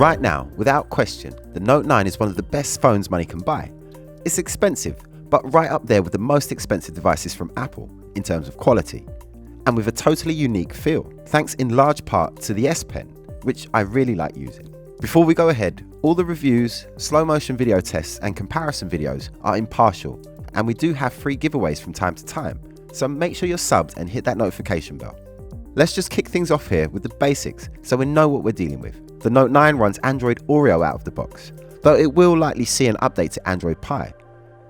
Right now, without question, the Note 9 is one of the best phones money can buy. It's expensive, but right up there with the most expensive devices from Apple in terms of quality, and with a totally unique feel, thanks in large part to the S Pen, which I really like using. Before we go ahead, all the reviews, slow motion video tests and comparison videos are impartial, and we do have free giveaways from time to time, so make sure you're subbed and hit that notification bell. Let's just kick things off here with the basics so we know what we're dealing with. The Note 9 runs Android Oreo out of the box, though it will likely see an update to Android Pie.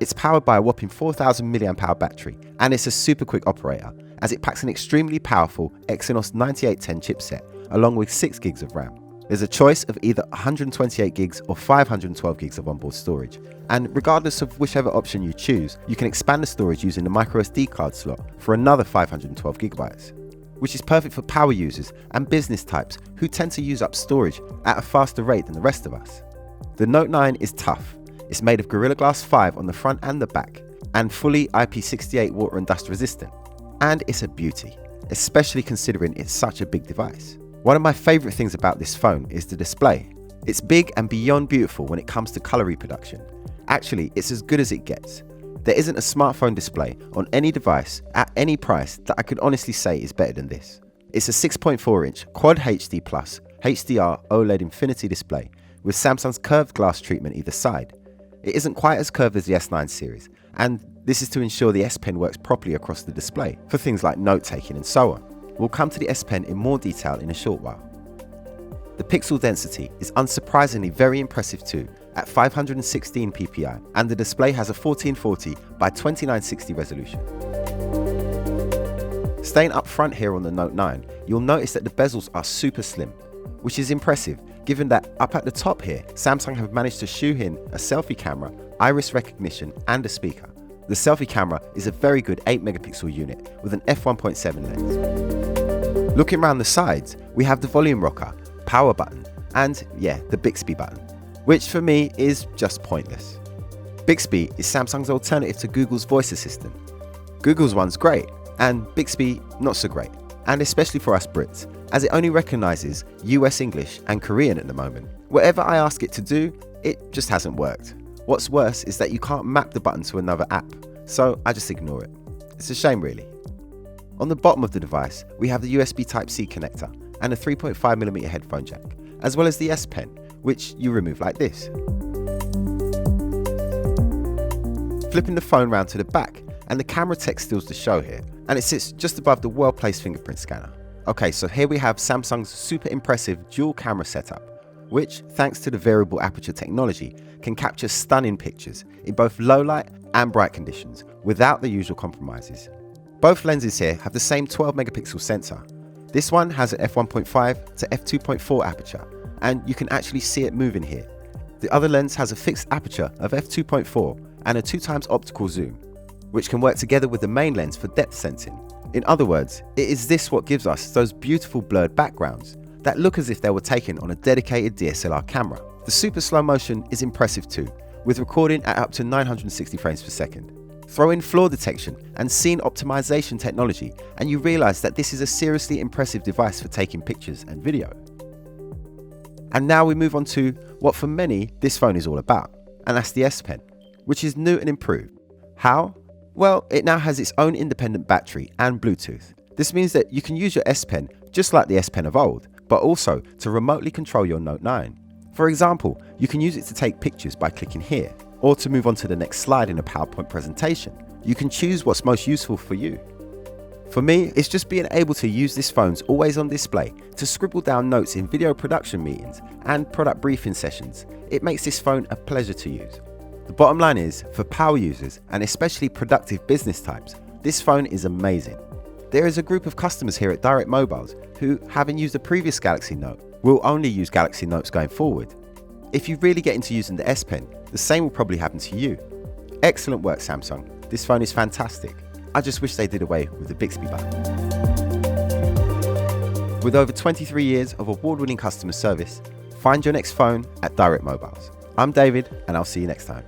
It's powered by a whopping 4000 mAh battery, and it's a super quick operator as it packs an extremely powerful Exynos 9810 chipset along with 6 gigs of RAM. There's a choice of either 128 gigs or 512 gigs of onboard storage, and regardless of whichever option you choose, you can expand the storage using the microSD card slot for another 512 gigabytes, which is perfect for power users and business types who tend to use up storage at a faster rate than the rest of us. The Note 9 is tough. It's made of Gorilla Glass 5 on the front and the back, and fully IP68 water and dust resistant. And it's a beauty, especially considering it's such a big device. One of my favourite things about this phone is the display. It's big and beyond beautiful when it comes to colour reproduction. Actually, it's as good as it gets. There isn't a smartphone display on any device at any price that I could honestly say is better than this. It's a 6.4-inch Quad HD Plus HDR OLED Infinity display with Samsung's curved glass treatment either side. It isn't quite as curved as the S9 series, and this is to ensure the S Pen works properly across the display for things like note-taking and so on. We'll come to the S Pen in more detail in a short while. The pixel density is unsurprisingly very impressive too, at 516 ppi, and the display has a 1440 by 2960 resolution. Staying up front here on the Note 9, you'll notice that the bezels are super slim, which is impressive given that up at the top here, Samsung have managed to shoehorn a selfie camera, iris recognition and a speaker. The selfie camera is a very good 8 megapixel unit with an f1.7 lens. Looking around the sides, we have the volume rocker, power button, and the Bixby button, which for me is just pointless. Bixby is Samsung's alternative to Google's voice assistant. Google's one's great, and Bixby not so great, and especially for us Brits, as it only recognises US English and Korean at the moment. Whatever I ask it to do, it just hasn't worked. What's worse is that you can't map the button to another app, so I just ignore it. It's a shame really. On the bottom of the device, we have the USB Type-C connector and a 3.5mm headphone jack, as well as the S Pen, which you remove like this. Flipping the phone round to the back, and the camera tech steals the show here, and it sits just above the well-placed fingerprint scanner. Okay, so here we have Samsung's super impressive dual camera setup, which, thanks to the variable aperture technology, can capture stunning pictures in both low light and bright conditions without the usual compromises. Both lenses here have the same 12 megapixel sensor. This one has an f1.5 to f2.4 aperture, and you can actually see it moving here. The other lens has a fixed aperture of f2.4 and a 2x optical zoom, which can work together with the main lens for depth sensing. In other words, it is this what gives us those beautiful blurred backgrounds that look as if they were taken on a dedicated DSLR camera. The super slow motion is impressive too, with recording at up to 960 frames per second. Throw in flaw detection and scene optimization technology, and you realize that this is a seriously impressive device for taking pictures and video. And now we move on to what for many this phone is all about, and that's the S Pen, which is new and improved. How? Well, it now has its own independent battery and Bluetooth. This means that you can use your S Pen just like the S Pen of old, but also to remotely control your Note 9. For example, you can use it to take pictures by clicking here, or to move on to the next slide in a PowerPoint presentation. You can choose what's most useful for you. For me, it's just being able to use this phone's always on display to scribble down notes in video production meetings and product briefing sessions. It makes this phone a pleasure to use. The bottom line is, for power users and especially productive business types, this phone is amazing. There is a group of customers here at Direct Mobiles who, having used a previous Galaxy Note, will only use Galaxy Notes going forward. If you really get into using the S Pen, the same will probably happen to you. Excellent work, Samsung. This phone is fantastic. I just wish they did away with the Bixby button. With over 23 years of award-winning customer service, find your next phone at Direct Mobiles. I'm David, and I'll see you next time.